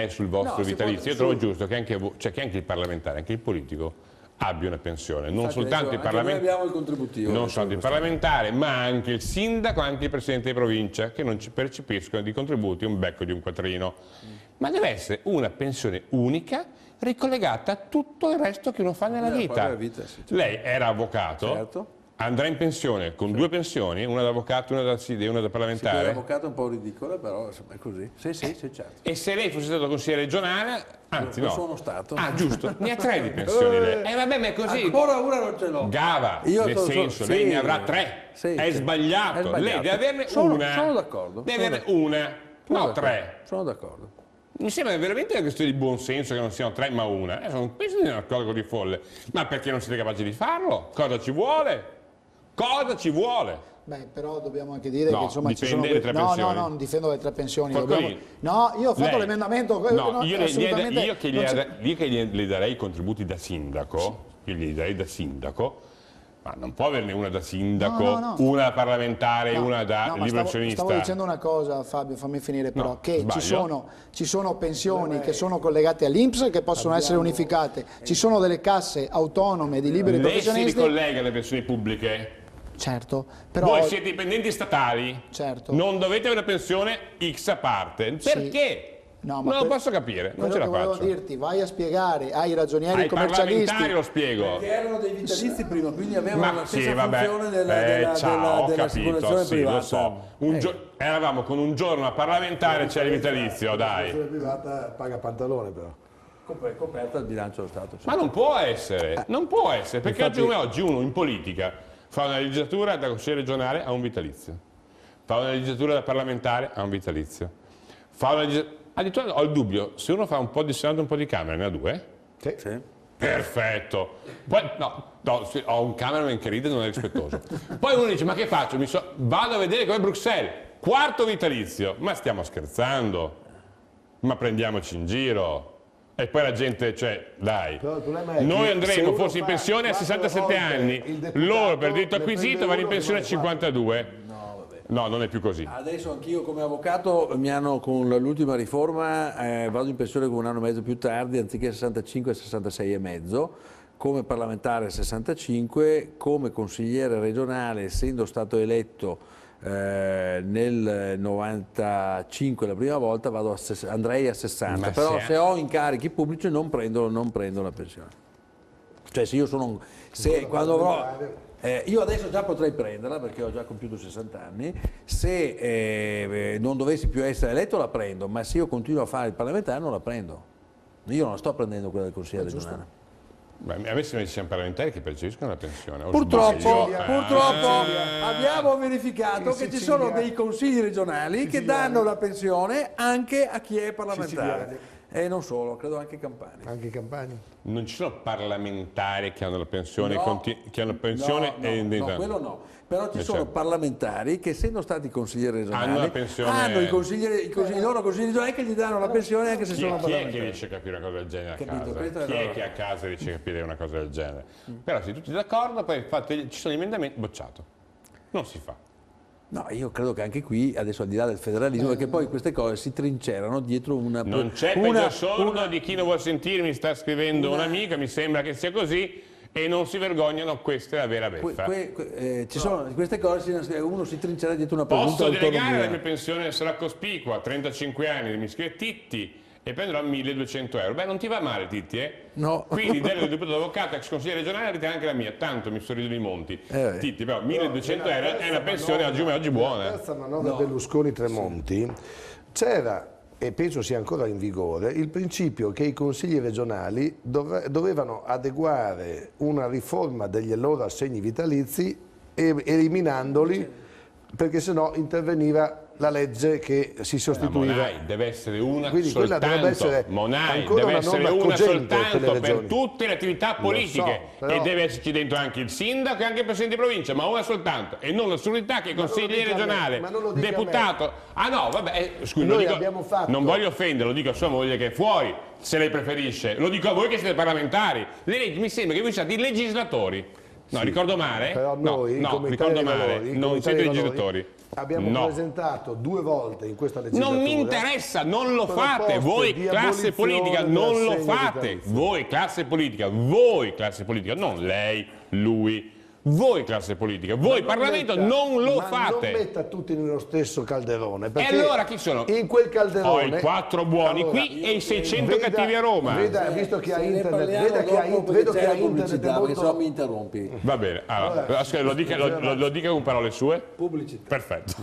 Sul vostro vitalizio, io trovo giusto che anche il parlamentare, anche il politico abbia una pensione, non soltanto il parlamentare, ma anche il sindaco, anche il presidente di provincia, che non ci percepiscono di contributi un becco di un quattrino. Ma deve essere una pensione unica, ricollegata a tutto il resto che uno fa nella vita. Lei era avvocato. Certo. Andrà in pensione con due pensioni, una da avvocato, una da SID e una da parlamentare. Sì, l'avvocato è un po' ridicola, però insomma, è così. Sì, certo. E se lei fosse stato consigliere regionale, anzi no. no. Sono stato. Ah, giusto, ne ha 3 di pensioni lei. Vabbè, ma è così. Ancora una non ce l'ho. Gava, nel senso, lei ne avrà 3. Sì, è sbagliato. Lei deve averne una. Sono d'accordo. Deve averne una, no 3. Sono d'accordo. Mi sembra veramente una questione di buon senso che non siano 3 ma una. Questo è una cosa di folle. Ma perché non siete capaci di farlo? Cosa ci vuole? Cosa ci vuole? Beh, però dobbiamo anche dire che insomma ci sono... le 3 pensioni. No, non difendo le 3 pensioni. Dobbiamo... No, io ho fatto l'emendamento... No, io che gli darei i contributi da sindaco, ma non può averne una da sindaco, una da parlamentare e una da libero azionista. Stavo dicendo una cosa, Fabio, fammi finire però, che ci sono pensioni che sono collegate all'INPS che possono essere unificate, ci sono delle casse autonome di liberi professionisti... Lei si ricollega alle pensioni pubbliche? Certo, però... Voi siete dipendenti statali? Certo. Non dovete avere una pensione X a parte. Perché? No, ma non lo posso capire, non ce la faccio. Volevo dirti, vai a spiegare ai ragionieri commercialisti... Ai parlamentari lo spiego. Perché erano dei vitalizi prima, quindi avevano la stessa funzione dell'assicurazione privata. Lo so. Eravamo con un giorno a parlamentare, c'era il vitalizio, dai. La privata paga pantalone però. Coperta il bilancio dello Stato. Ma non può essere, perché oggi uno in politica fa una legislatura da consigliere regionale a un vitalizio, fa una legislatura da parlamentare a un vitalizio, fa una addirittura ho il dubbio, se uno fa un po' di Senato e un po' di Camera, ne ha 2? Sì. Perfetto. Poi, ho un cameraman che ride e non è rispettoso. Poi uno dice, ma che faccio? Vado a vedere come Bruxelles, 4° vitalizio. Ma stiamo scherzando? Ma prendiamoci in giro. E poi la gente, dai, noi andremo forse in pensione a 67 anni, loro per diritto acquisito vanno in pensione a 52. No, non è più così. Adesso anch'io come avvocato con l'ultima riforma vado in pensione con 1 anno e mezzo più tardi, anziché 65 66 e mezzo, come parlamentare 65, come consigliere regionale, essendo stato eletto nel 95 la prima volta, andrei a 60, però se ho incarichi pubblici non prendo la pensione. Cioè se io sono... quando avrò... io adesso già potrei prenderla perché ho già compiuto 60 anni, se non dovessi più essere eletto la prendo, ma se io continuo a fare il parlamentare non la prendo. Io non la sto prendendo quella del consigliere regionale. A me sembra che ci siano parlamentari che percepiscono la pensione. Purtroppo abbiamo verificato che ci sono dei consigli regionali che danno la pensione anche a chi è parlamentare. E non solo, credo anche Campani. Anche Campani? Non ci sono parlamentari che hanno la pensione, no, e indennità? No, quello no. Però ci sono parlamentari che essendo stati consiglieri regionali hanno la pensione... hanno i loro consigli regionali che gli danno la pensione anche se sono parlamentari. Chi è che riesce a capire una cosa del genere a casa? Chi è che a casa riesce a capire una cosa del genere? Però se tutti d'accordo, poi ci sono gli emendamenti, bocciato. Non si fa. No, io credo che anche qui, adesso al di là del federalismo, perché poi queste cose si trincerano dietro una... Non c'è peggio sordo di chi non vuol sentire, mi sta scrivendo un'amica, mi sembra che sia così, e non si vergognano, questa è la vera beffa. Ci sono queste cose, uno si trincerà dietro una presunta autonomia. Posso delegare, la mia autonomia. pensione sarà cospicua, 35 anni, mi scrive Titti, e prenderò 1.200 euro. Beh, non ti va male, Titti, eh? No. Quindi delega del deputato avvocato, ex consigliere regionale, ritiene anche la mia, tanto mi sorridono i monti. Titti, però 1.200 euro è una pensione oggi come oggi buona. La terza manovra Berlusconi-Tremonti c'era, e penso sia ancora in vigore, il principio che i consigli regionali dovevano adeguare una riforma degli loro assegni vitalizi eliminandoli, perché sennò interveniva la legge che si sostituiva. Monai deve essere una Quindi soltanto, Monai deve essere una soltanto per tutte le attività politiche, però... e deve esserci dentro anche il sindaco e anche il presidente di provincia, ma una soltanto, e non l'assurdità che il consigliere regionale, deputato... Ah no, vabbè, scusi, non voglio offendere, lo dico a sua moglie che è fuori, se lei preferisce, lo dico a voi che siete parlamentari. Mi sembra che voi siate i legislatori. No, ricordo male? Però noi, ricordo male, non siete legislatori. Abbiamo presentato 2 volte in questa legislatura. Non mi interessa, non lo fate. Voi classe politica non lo fate. Voi classe politica, non lei, lui. Voi classe politica, voi Parlamento non lo fate. Non metta tutti nello stesso calderone. E allora chi sono? In quel calderone ho i 4 buoni qui e i 600 cattivi a Roma. Visto che ha internet, vedo che ha internet, perché se no mi interrompi. Va bene, allora, lo dica con parole sue. Pubblicità. Perfetto.